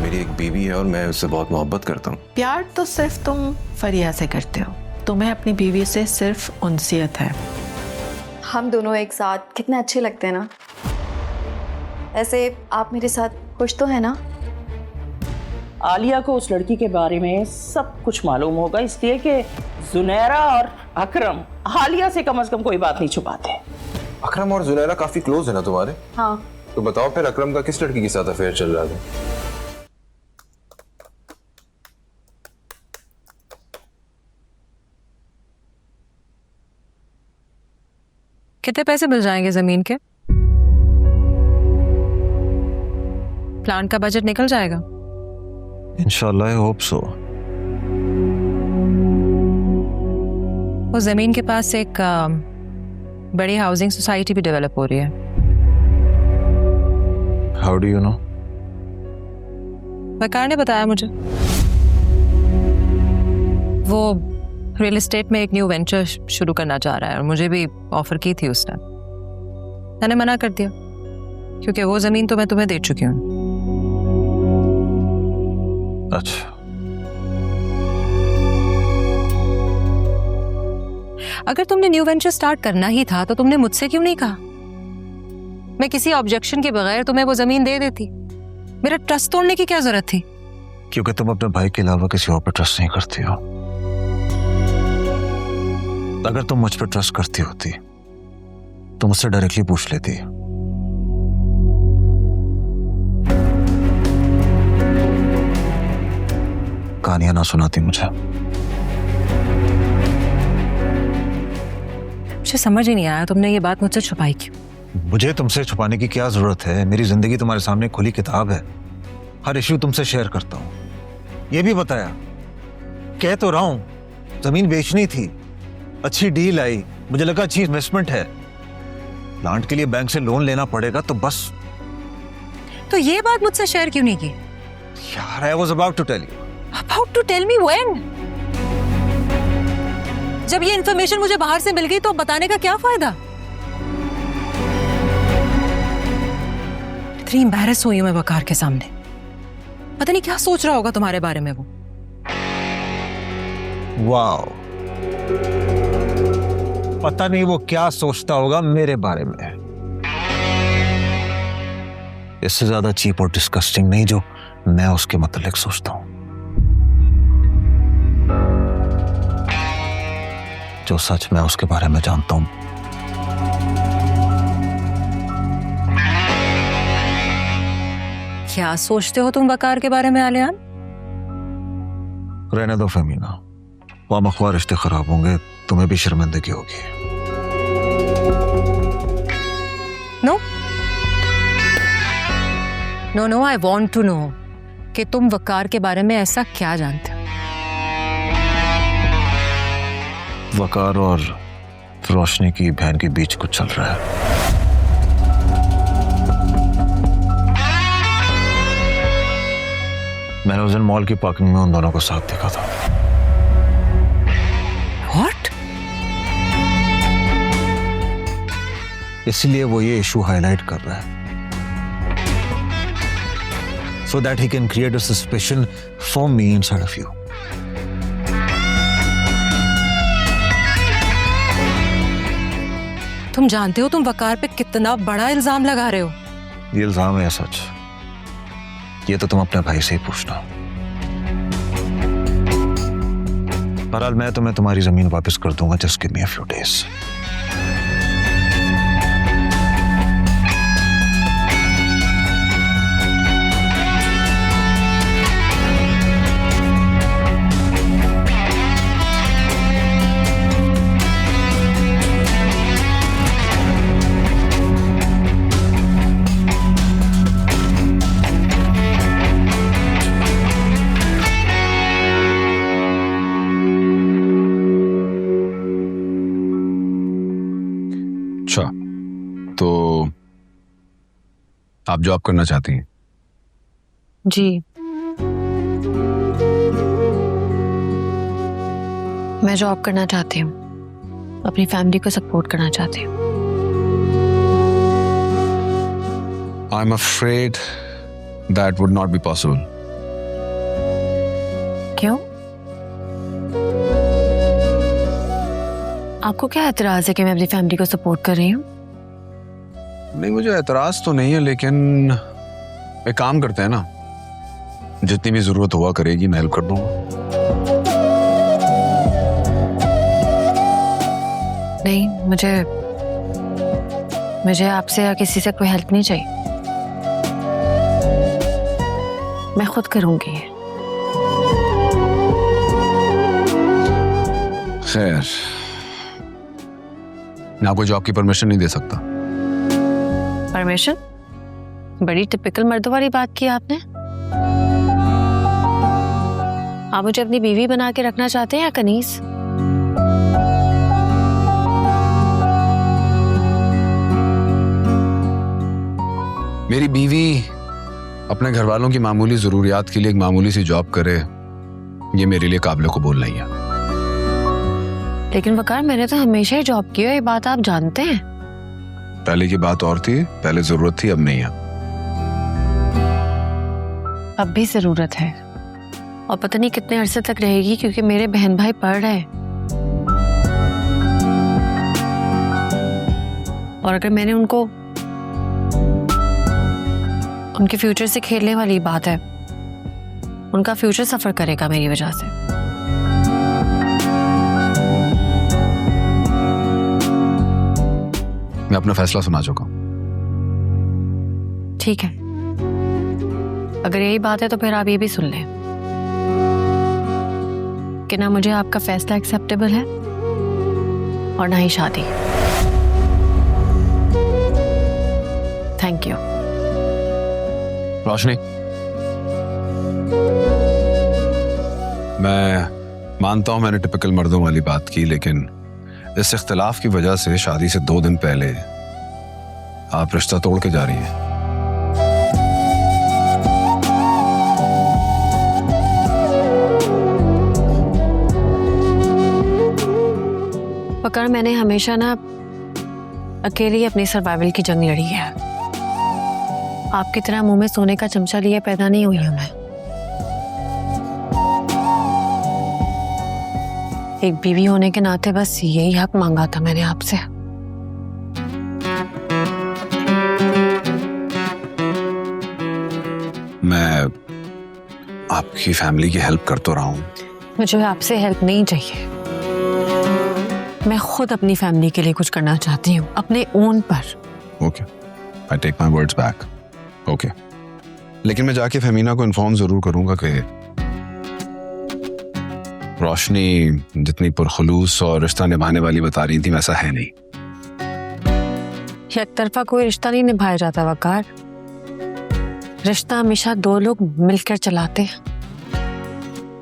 मेरी एक बीवी है और मैं उससे बहुत मोहब्बत करता हूँ। प्यार तो सिर्फ तुम फरिया से करते हो, तुम्हें अपनी बीवी से सिर्फ उनसियत है। हम दोनों एक साथ कितने अच्छे लगते हैं ना। ऐसे आप मेरे साथ खुश तो है ना? आलिया को उस लड़की के बारे में सब कुछ मालूम होगा, इसलिए कि जुनैरा और अकरम आलिया से कम कोई बात नहीं छुपाते। अकरम और जुलैरा काफी क्लोज है ना तुम्हारे? हाँ। तो बताओ फिर अकरम का किस लड़की के साथ अफेयर चल रहा था? कितने पैसे मिल जाएंगे जमीन के? प्लांट का बजट निकल जाएगा? इंशाल्लाह, आई होप सो। उस जमीन के पास एक बड़ी हाउसिंग सोसाइटी भी डेवलप हो रही है। How do you know? Waqar ने बताया मुझे। वो रियल एस्टेट में एक न्यू वेंचर शुरू करना चाह रहा है और मुझे भी ऑफर की थी उसने। मैंने मना कर दिया क्योंकि वो जमीन तो मैं तुम्हें दे चुकी हूँ। अच्छा, अगर तुमने न्यू वेंचर स्टार्ट करना ही था तो तुमने मुझसे क्यों नहीं कहा? मैं किसी ऑब्जेक्शन के बगैर तुम्हें वो जमीन दे देती। मेरा ट्रस्ट तोड़ने की क्या जरूरत थी? क्योंकि तुम अपने भाई के अलावा किसी और पर ट्रस्ट नहीं करती हो। अगर तुम मुझ पर ट्रस्ट करती होती तो मुझसे डायरेक्टली पूछ लेती। कहानियां ना सुनाती मुझे। मुझे समझ ही नहीं आया तुमने ये बात मुझसे छुपाई क्यों? मुझे तुमसे छुपाने की क्या जरूरत है? मेरी जिंदगी तुम्हारे सामने खुली किताब है। हर इश्यू तुमसे शेयर करता हूं। ये भी बताया, कह तो रहा हूं जमीन बेचनी थी, अच्छी डील आई, मुझे लगा अच्छी इन्वेस्टमेंट है। प्लांट के लिए बैंक से लोन लेना पड़ेगा तो बस। तो ये बात मुझसे शेयर क्यों नहीं की? यार, I was about to tell you. About to tell me when? जब ये इन्फॉर्मेशन मुझे बाहर से मिल गई तो बताने का क्या फायदा? इतनी एम्बैरेस हुई हूं मैं वकार के सामने। पता नहीं क्या सोच रहा होगा तुम्हारे बारे में वो। वाओ, पता नहीं वो क्या सोचता होगा मेरे बारे में। इससे ज्यादा चीप और डिस्कस्टिंग नहीं जो मैं उसके मतलब सोचता हूं। जो सच मैं उसके बारे में जानता हूं। क्या सोचते हो तुम वकार के बारे में आलियान? रहने दो फमीना, वामख्वा रिश्ते खराब होंगे, तुम्हें भी शर्मिंदगी होगी। No no no, I want to know कि तुम वकार के बारे में ऐसा क्या जानते हो। वकार और रोशनी की बहन के बीच कुछ चल रहा है। मैंने उस दिन मॉल की पार्किंग में उन दोनों को साथ देखा था। What? इसलिए वो ये इशू हाईलाइट कर रहा है so that he can create a suspicion for me inside of you. तुम जानते हो तुम वकार पे कितना बड़ा इल्जाम लगा रहे हो? ये इल्जाम है सच। ये तो तुम अपने भाई से ही पूछना। बहरहाल मैं तुम्हें तुम्हारी जमीन वापस कर दूंगा। Just give me a few days. तो आप जॉब करना चाहती हैं? जी, मैं जॉब करना चाहती हूँ, अपनी फैमिली को सपोर्ट करना चाहती हूँ। I'm afraid that would not be possible. क्यों? आपको क्या एतराज है कि मैं अपनी फैमिली को सपोर्ट कर रही हूँ? नहीं, मुझे एतराज तो नहीं है, लेकिन एक काम करते हैं ना, जितनी भी जरूरत हुआ करेगी मैं हेल्प कर दूंगा। नहीं, मुझे आपसे या किसी से कोई हेल्प नहीं चाहिए। मैं खुद करूंगी। खैर, मैं आपको जॉब की परमिशन नहीं दे सकता। परमिशन? बड़ी टिपिकल मर्दों वाली बात की आपने। आप मुझे अपनी बीवी बना के रखना चाहते हैं या कनीज? मेरी बीवी अपने घर वालों की मामूली जरूरियात के लिए एक मामूली सी जॉब करे, ये मेरे लिए काबिल कबूल नहीं है। लेकिन वकार, मैंने तो हमेशा ही जॉब की है, ये बात आप जानते हैं। पहले की बात और थी, पहले जरूरत थी, अब नहीं है। अब भी जरूरत है, और पता नहीं कितने अरसे तक रहेगी, क्योंकि मेरे बहन भाई पढ़ रहे हैं। और अगर मैंने उनके फ्यूचर से खेलने वाली बात है, उनका फ्यूचर सफर करेगा मेरी वजह से। मैं अपना फैसला सुना चुका हूं। ठीक है, अगर यही बात है तो फिर आप ये भी सुन लें कि ना मुझे आपका फैसला एक्सेप्टेबल है और ना ही शादी। Thank you. रोशनी, मैं मानता हूं मैंने टिपिकल मर्दों वाली बात की, लेकिन इस इख्तिलाफ की वजह से शादी से 2 दिन पहले आप रिश्ता तोड़ के जा रही हैं। पकड़, मैंने हमेशा ना अकेली अपनी सर्वाइवल की जंग लड़ी है। आपकी तरह मुंह में सोने का चमचा लिए पैदा नहीं हुई हूं मैं। एक बीवी होने के नाते बस यही हक मांगा था मैंने आपसे। मैं आपकी फैमिली की हेल्प कर तो रहा हूं। मुझे आपसे हेल्प नहीं चाहिए। मैं खुद अपनी फैमिली के लिए कुछ करना चाहती हूँ, अपने ओन पर। Okay, I take my words back. Okay, लेकिन मैं जाके फमीना को इन्फॉर्म जरूर करूंगा कि रोशनी जितनी पुरखलूस और रिश्ता निभाने वाली बता रही थी वैसा है नहीं। एक तरफा कोई रिश्ता नहीं निभाया जाता वकार। रिश्ता हमेशा 2 लोग मिलकर चलाते हैं।